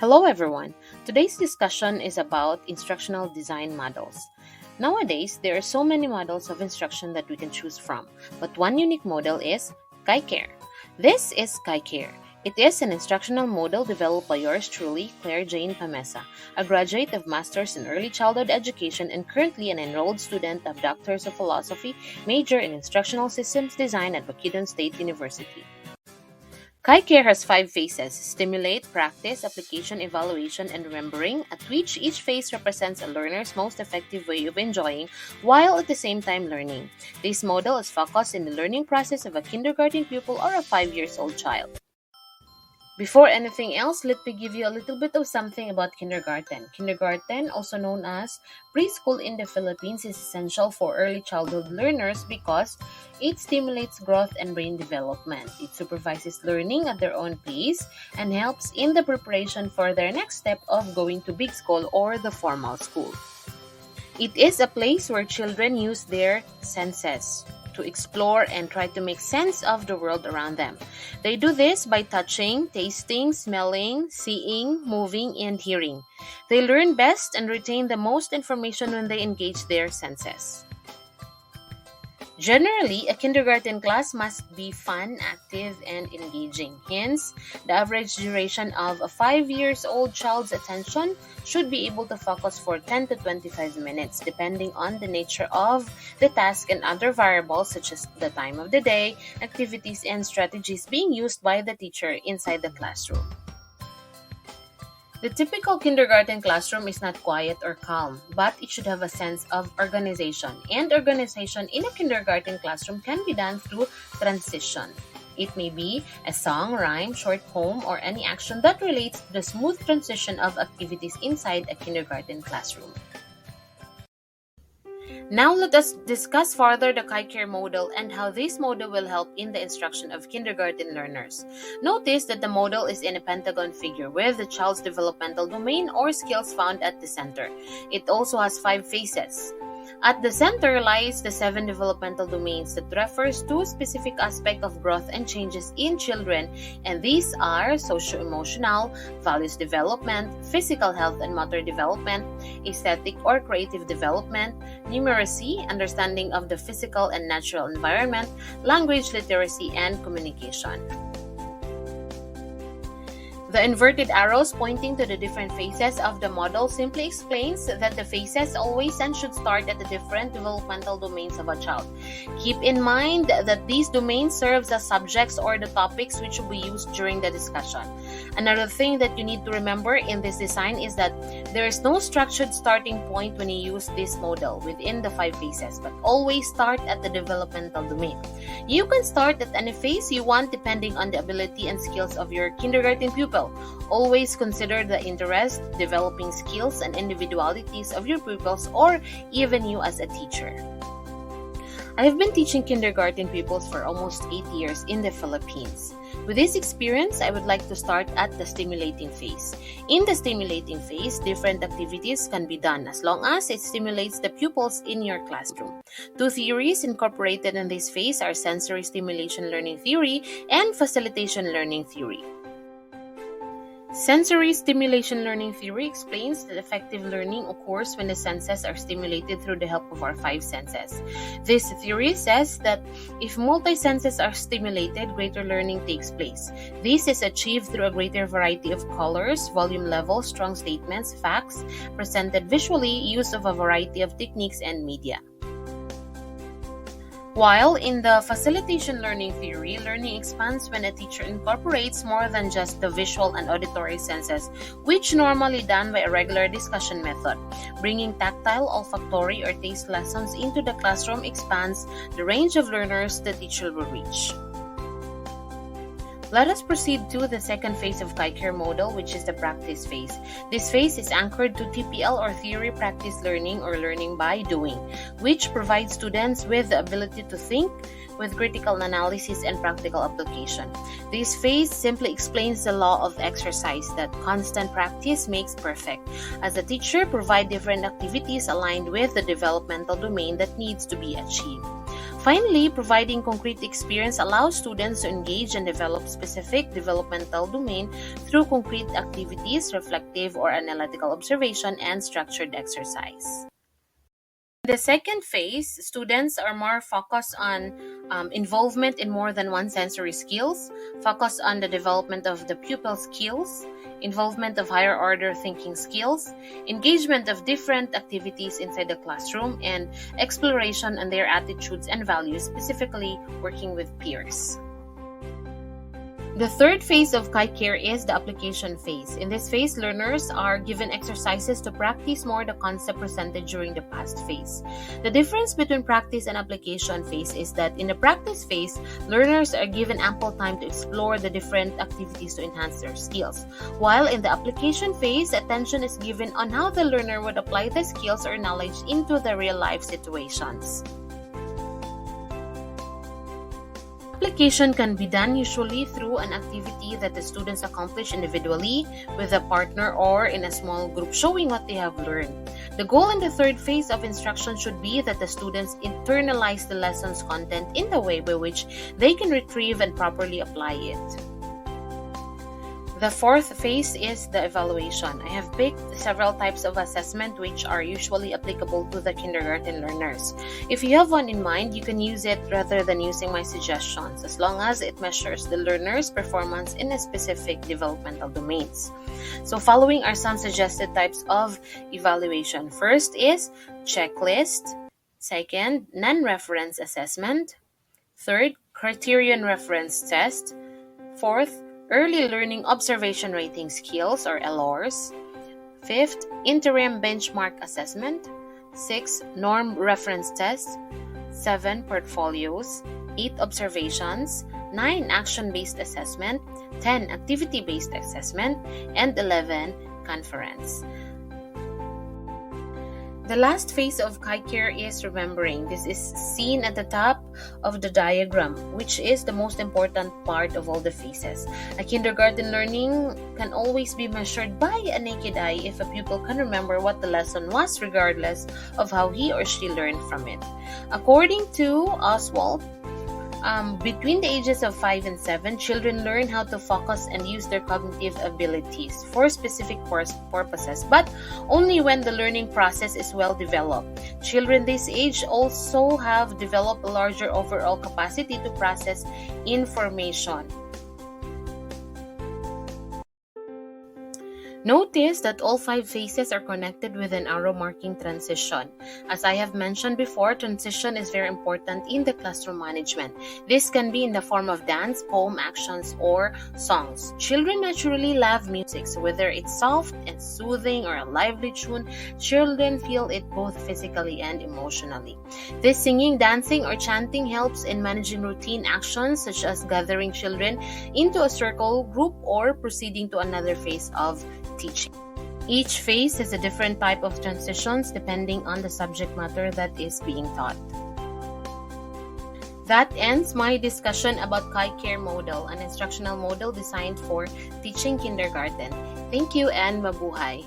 Hello everyone. Today's discussion is about instructional design models. Nowadays, there are so many models of instruction that we can choose from, but one unique model is KiCare. This is KiCare. It is an instructional model developed by yours truly, Claire Jane Pamesa, a graduate of Masters in Early Childhood Education and currently an enrolled student of Doctors of Philosophy, major in Instructional Systems Design at Bukidnon State University. KiCare has 5 phases: stimulate, practice, application, evaluation, and remembering, at which each phase represents a learner's most effective way of enjoying while at the same time learning. This model is focused in the learning process of a kindergarten pupil or a 5-year-old child. Before anything else, let me give you a little bit of something about kindergarten. Kindergarten, also known as preschool in the Philippines, is essential for early childhood learners because it stimulates growth and brain development. It supervises learning at their own pace and helps in the preparation for their next step of going to big school or the formal school. It is a place where children use their senses to explore and try to make sense of the world around them. They do this by touching, tasting, smelling, seeing, moving, and hearing. They learn best and retain the most information when they engage their senses. Generally, a kindergarten class must be fun, active, and engaging. Hence, the average duration of a 5-year-old child's attention should be able to focus for 10 to 25 minutes, depending on the nature of the task and other variables such as the time of the day, activities, and strategies being used by the teacher inside the classroom. The typical kindergarten classroom is not quiet or calm, but it should have a sense of organization. And organization in a kindergarten classroom can be done through transition. It may be a song, rhyme, short poem, or any action that relates to the smooth transition of activities inside a kindergarten classroom. Now let us discuss further the KiCare model and how this model will help in the instruction of kindergarten learners. Notice that the model is in a pentagon figure with the child's developmental domain or skills found at the center. It also has 5 phases. At the center lies the 7 developmental domains that refers to specific aspect of growth and changes in children, and these are socio-emotional, values development, physical health and motor development, aesthetic or creative development, numeracy, understanding of the physical and natural environment, language literacy, and communication. The inverted arrows pointing to the different phases of the model simply explains that the phases always and should start at the different developmental domains of a child. Keep in mind that these domains serve as subjects or the topics which will be used during the discussion. Another thing that you need to remember in this design is that there is no structured starting point when you use this model within the 5 phases, but always start at the developmental domain. You can start at any phase you want depending on the ability and skills of your kindergarten pupil. Always consider the interest, developing skills, and individualities of your pupils or even you as a teacher. I have been teaching kindergarten pupils for almost 8 years in the Philippines. With this experience, I would like to start at the stimulating phase. In the stimulating phase, different activities can be done as long as it stimulates the pupils in your classroom. 2 theories incorporated in this phase are sensory stimulation learning theory and facilitation learning theory. Sensory stimulation learning theory explains that effective learning occurs when the senses are stimulated through the help of our 5 senses. This theory says that if multi-senses are stimulated, greater learning takes place. This is achieved through a greater variety of colors, volume levels, strong statements, facts, presented visually, use of a variety of techniques and media. While in the facilitation learning theory, learning expands when a teacher incorporates more than just the visual and auditory senses, which normally done by a regular discussion method. Bringing tactile, olfactory, or taste lessons into the classroom expands the range of learners the teacher will reach. Let us proceed to the second phase of KiCare model, which is the practice phase. This phase is anchored to TPL or theory practice learning or learning by doing, which provides students with the ability to think with critical analysis and practical application. This phase simply explains the law of exercise that constant practice makes perfect. As a teacher, provide different activities aligned with the developmental domain that needs to be achieved. Finally, providing concrete experience allows students to engage and develop specific developmental domain through concrete activities, reflective or analytical observation, and structured exercise. The second phase, students are more focused on involvement in more than one sensory skills, focus on the development of the pupil skills, involvement of higher order thinking skills, engagement of different activities inside the classroom, and exploration on their attitudes and values, specifically working with peers. The third phase of KiCare is the application phase. In this phase, learners are given exercises to practice more the concept presented during the past phase. The difference between practice and application phase is that in the practice phase, learners are given ample time to explore the different activities to enhance their skills, while in the application phase, attention is given on how the learner would apply the skills or knowledge into the real-life situations. Application can be done usually through an activity that the students accomplish individually, with a partner, or in a small group showing what they have learned. The goal in the third phase of instruction should be that the students internalize the lesson's content in the way by which they can retrieve and properly apply it. The fourth phase is the evaluation. I have picked several types of assessment which are usually applicable to the kindergarten learners. If you have one in mind, you can use it rather than using my suggestions, as long as it measures the learner's performance in a specific developmental domains. So following are some suggested types of evaluation. First is checklist. Second, non-reference assessment. Third, criterion reference test. Fourth, Early Learning Observation Rating Skills or LRs. Fifth, Interim Benchmark Assessment. 6. Norm Reference Test. 7. Portfolios. 8. Observations. 9. Action-Based Assessment. 10. Activity-Based Assessment. And 11. Conference. The last phase of KiCare is remembering. This is seen at the top of the diagram, which is the most important part of all the phases. A kindergarten learning can always be measured by a naked eye if a pupil can remember what the lesson was, regardless of how he or she learned from it. According to Oswald, between the ages of 5 and 7, children learn how to focus and use their cognitive abilities for specific purposes, but only when the learning process is well developed. Children this age also have developed a larger overall capacity to process information. Notice that all 5 phases are connected with an arrow marking transition. As I have mentioned before, transition is very important in the classroom management. This can be in the form of dance, poem, actions, or songs. Children naturally love music, so whether it's soft and soothing or a lively tune, children feel it both physically and emotionally. This singing, dancing, or chanting helps in managing routine actions such as gathering children into a circle group or proceeding to another phase of teaching. Each phase has a different type of transitions depending on the subject matter that is being taught. That ends my discussion about KiCare model, an instructional model designed for teaching kindergarten. Thank you and mabuhay!